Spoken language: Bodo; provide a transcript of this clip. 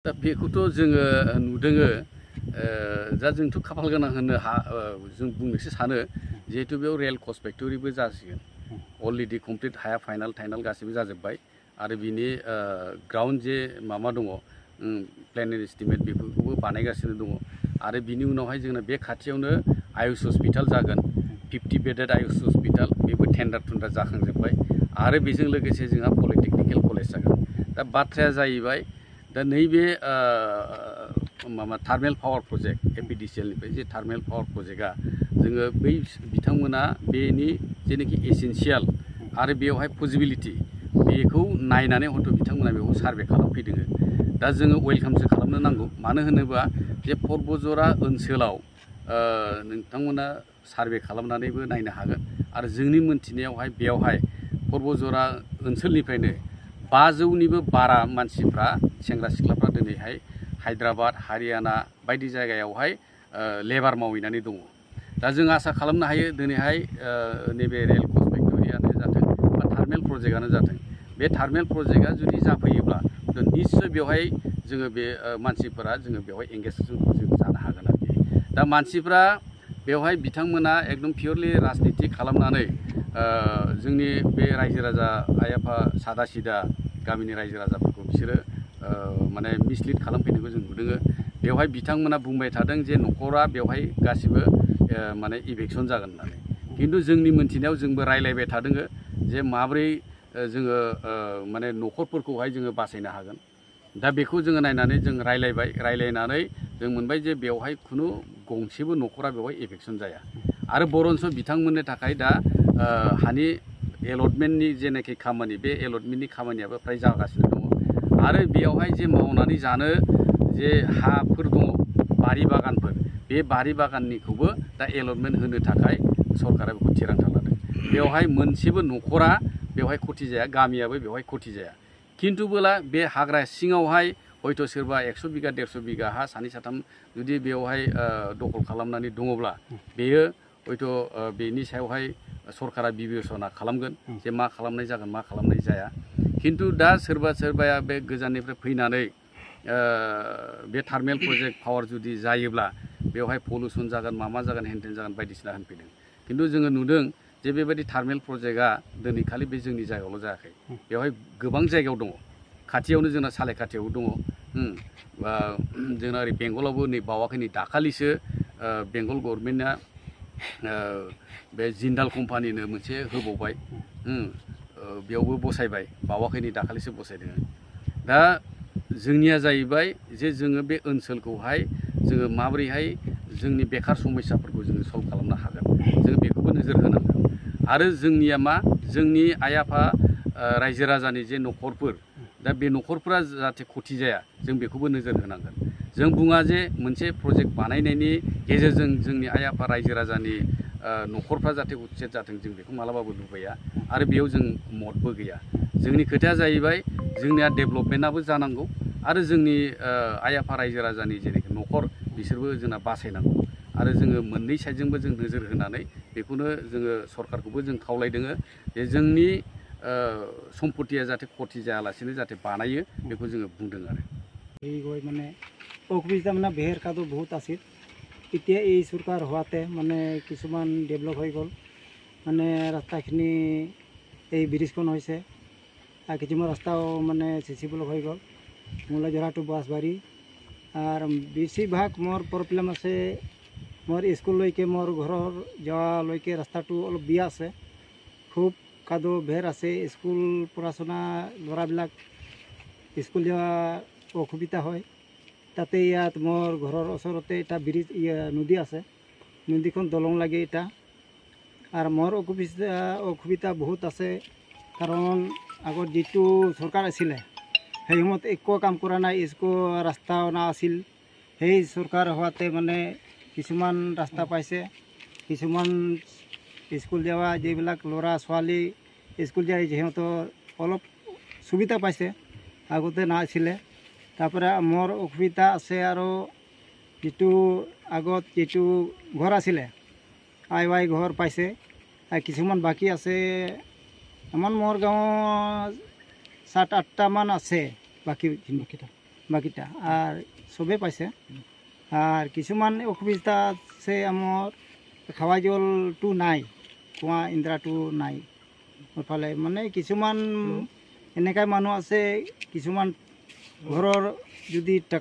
दा बेखौथ' जोङो नुदोङो दा जोंथ' खाफाल गोनां होननो जों बुंनोसो सानो जिहेतु बेयाव रेल कच फेक्टरिबो जासिगोन अलरेडि कमप्लिट हाया फाइनाल गासिबो जाजोब्बाय आरो बिनि ग्राउन्ड जे माबा दङ प्लेन एस्टिमेट बेफोरखौबो बानायगासिनो दङ आरो बिनि उनावहाय जोंना बे खाथियावनो आयुष हस्पिटाल जागोन 50 बेडेड आयुष हस्पिटाल बेबो टेन्डार जाखांजोब्बाय आरो बेजों लोगोसे जोंहा पलिटेकनिकेल कलेज जागोन दा बाथ्राया जाहैबाय दा नैबे माबा थार्मेल पावार प्रजेक्ट एपिडिसिएलनिफ्राय जे थार्मेल पावार प्रजेक्टआ जोङो बै बिथांमोना बेनि जेनाखि एसेन्सियेल आरो बेवहाय पसिबिलिटि बेखौ नायनानै हयथ' बिथांमोना बेखौ सार्भे खालामफैदों दा जोङो वेलकामसो खालामनो नांगौ मानो होनोबा जे पर्बजरा ओनसोलाव नोंथांमोना सार्भे खालामनानैबो नायनो हागोन आरो जोंनि मोनथिनायावहाय बेवहाय पर्बजरा ओनसोलनिफ्रायनो 500निबो बारा मानसिफ्रा सेंग्रा सिख्लाफ्रा दिनैहाय हायद्राबाद हारियाना बायदि जायगायावहाय लेबार मावहैनानै दङ दा जों आसा खालामनो हायो दिनैहाय नैबे रेल कच फेक्टरियानो जाथों बा थार्मेल प्रजेक्टआनो जाथों बे थार्मेल प्रजेक्टआ जुदि जाफैयोब्ला निस्सय बेवहाय जोङो बे मानसिफोरा जोङो बेवहाय एंगेज जों जानो हागोन आरोखि दा मानसिफ्रा बेवहाय बिथांमोना एकदम पियरलि राजनिति खालामनानै जोंनि बे रायजो राजा आइ आफा सादा सिदा गामिनि रायजो राजाफोरखौ बिसोरो माने मिसलिड खालामफैनायखौ जों नुदों बेवहाय बिथांमोना बुंबाय थादों जे न'खरा बेवहाय गासिबो माने इभेक्सन जागोन होननानै खिन्थु जोंनि मोनथिनायाव जोंबो रायलायबाय थादों जे माबोरै जोङो माने न'खरफोरखौहाय जोङो बासायनो हागोन दा बेखौ जोङो नायनानै जों रायलायनानै जों मोनबाय जे बेवहाय खुनु गंसेबो न'खरा बेवहाय इभेक्सन जाया आरो बरन्स बिथांमोननि थाखाय दा हानि एलटमेन्टनि जेनाखि खामानि बे एलटमेन्टनि खामानियाबो फ्राय जागासिनो दङ आरो बेयावहाय जे मावनानै जानो जे हाफोर दङ बारि बागानफोर बे बारि बागाननिखौबो दा एलटमेन्ट होनो थाखाय सरकारा बेखौ थिरांथा लादों बेवहाय मोनसेबो न'खरा बेवहाय खथि जाया गामियाबो बेवहाय खथि जाया खिन्थुबोला बे हाग्रा सिङावहाय हयथ' सोरबा 100 बिगा 150 बिगा हा सानै साथाम जुदि बेवहाय दखल खालामनानै दङब्ला बेयो हयथ' बेनि सायावहाय सरकारा बिबेसना खालामगोन जे मा खालामनाय जागोन मा खालामनाय जाया खिन्थु दा सोरबाया बे गोजाननिफ्राय फैनानै बे थार्मेल प्रजेक्ट पावार जुदि जायोब्ला बेवहाय पलुसन जागोन मा जागोन हेनटेन जागोन बायदिसिना होनफैदों खिन्थु जोङो नुदों जे बेबायदि थार्मेल प्रजेक्टआ दिनै खालि बे जोंनि जायगायावल' जायाखै बेवहाय गोबां जायगायाव दङ खाथियावनो जोंना सालायखाथियावबो दङ जोंना ओरै बेंगलावबो नै बावाखै नै दाखालिसो बेंगल गभर्नमेन्टआ बे जिन्दाल कम्पानिनो मोनसे होबावबाय बेयावबो बसायबाय बावाखै नै दाखालिसो बसायदों दा जोंनिया जाहैबाय जे जोङो बे ओनसोलखौहाय जोङो माबोरैहाय जोंनि बेकार समस्याफोरखौ जोङो सल्भ खालामनो हागोन जोङो बेखौबो नोजोर होनांगोन आरो जोंनिया मा जोंनि आइ आफा रायजो राजानि जे न'खरफोर दा बे न'खरफोरा जाहाथे खथि जाया जों बेखौबो नोजोर होनांगोन जों बुङा जे मोनसे प्रजेक्ट बानायनायनि गेजेरजों जोंनि आइ आफा रायजो राजानि न'खरफ्रा जाहाथे उच्चेत जाथों जों बेखौ मालाबाबो लुबैया आरो बेयाव जों मदबो गैया जोंनि खोथाया जाहैबाय जोंनिया डेभेलपमेन्टआबो जानांगौ आरो जोंनि आइ आफा रायजो राजानि जेनाखि न'खर बिसोरबो जोंना बासायनांगौ आरो जोङो मोननै साइडजोंबो जों नोजोर होनानै बेखौनो जोङो सरकारखौबो जों खावलायदों जे जोंनि सम्पतिया जाहाथे खथि जायालासेनो जाहाथे बानायो बेखौ जोङो बुंदों आरो মানে অসুবিধা মানে বেহেৰ কাটো বহুত আছিল এতিয়া এই চৰকাৰ হোৱাতে মানে কিছুমান ডেভেলপ হৈ গ'ল মানে ৰাস্তাখিনি এই ব্ৰিজখন হৈছে আৰু কিছুমান ৰাস্তাও মানে চিচি ব্লক হৈ গ'ল মূলজৰা টু বাছবাৰী আৰু বেছিভাগ মোৰ প্ৰব্লেম আছে মোৰ স্কুললৈকে মোৰ ঘৰৰ যোৱালৈকে ৰাস্তাটো অলপ বিয়া আছে খুব কাদো বেৰ আছে স্কুল পঢ়া শুনা ল'ৰাবিলাক স্কুল যোৱা অসুবিধা হয় তাতে ইয়াত মোৰ ঘৰৰ ওচৰতে এটা ব্ৰিজ নদী আছে নদীখন দলং লাগে এটা আৰু মোৰ অসুবিধা বহুত আছে কাৰণ আগত যিটো চৰকাৰ আছিলে সেই সময়ত একো কাম কৰা নাই একো ৰাস্তাও নাছিল সেই চৰকাৰ হোৱাতে মানে কিছুমান ৰাস্তা পাইছে কিছুমান স্কুল যোৱা যিবিলাক ল'ৰা ছোৱালী স্কুল যায় সিহঁতৰ অলপ সুবিধা পাইছে আগতে নাছিলে তারপরে মোর অসুবিধা আছে আৰু যেটো আগত যেটো ঘৰ আছিলে আই ৱাই ঘৰ পাইছে আৰু কিছুমান বাকি আছে আমাৰ মোর গাঁও 7-8টা মান আছে বাকি বাকিটা আর সবে পাইছে আর কিছুমান অসুবিধা আছে আমার খাওয়া জলটো নাই কুঁৱা ইন্দ্ৰাটো নাই ওফালে মানে কিছুমান এনেকা মানুহ আছে কিছুমান ঘৰৰ যদি